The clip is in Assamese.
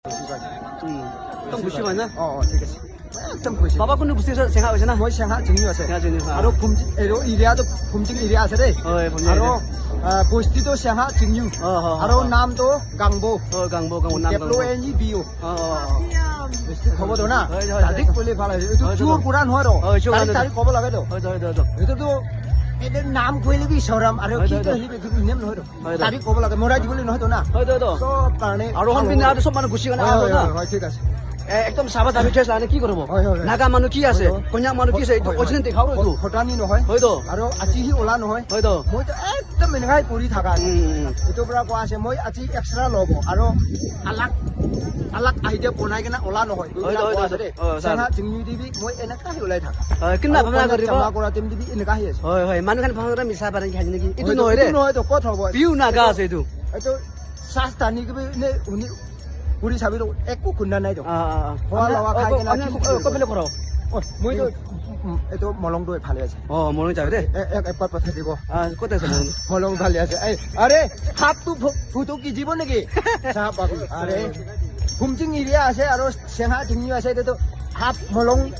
একদম খুশি হয় না ঠিক আছে একদম খুশি বাবা কোনটো বস্তি চেঙা হৈছে না মই চেঙা চিঙি আছে চেঙা চিঙি আৰু ফুমজি এৰিয়াটো ফুমজিং এৰিয়া আছে দেই আৰু বস্তিটো চেঙা চিঙি আৰু নামটো গাংবো গাংবো নাম কেপলো এনজি বিও খবৰটো না তাৰিখ ক'লে ভাল হৈছে এইটো চোৰ পুৰা নহয় ৰ তাৰিখ ক'ব লাগে তো এইটোতো এদেৰ নাম কইলে কি সৰম আৰ কি কইলি বেকি নেম নহয় তাৰিখ কব লাগে মৰাই দিবলে নহয় তো না সব কাৰণে আৰু হনপিনে আৰু সব মানুহ গুছি গ'ল হয় ঠিক আছে একদম সাবা দাবি থৈছে আনে কি কৰিব নাগা মানুহ কি আছে কন্যা মানুহ কি আছে এইটো অচিন দেখাও এইটো ফটানি নহয় হয়তো আৰু আজি ওলা নহয় হয়তো মই তো একদম এনেকাই কৰি থাকা এইটো পৰা কোৱা আছে মই আজি এক্সট্ৰা ল'ব আৰু আলাক আলাক আইডিয়া বনাই কিনে ওলা নহয় চেঙা চিঙি দিবি মই এনেকাই ওলাই থাকা কিনা ভাবনা কৰিব জমা কৰা টিম দিবি এনেকাই আছে হয় মানুহখান ভাঙৰা মিছা পাৰে খাই নেকি এইটো নহয় ৰে নহয় তো ক'ত হ'ব পিউ নাগা আছে এইটো এইটো চাস টানি কিবি নে উনি পুরি চাবি একো খুন্দা নাই তো খোৱা লোৱা খাই কিনে কপিলে কৰাও মই তো এইটো মলংটো ভালে আছে মলং যাবে দে একবাৰ পঠাই দিব ক'ত আছে মলং ভালে আছে আৰে সাপটো ফুটো কি জীৱ নেকি চাহ পাবি আৰে ফুমচিং এৰিয়া আছে আৰু চেঙা চিঙি আছে এইটো সাপ মলং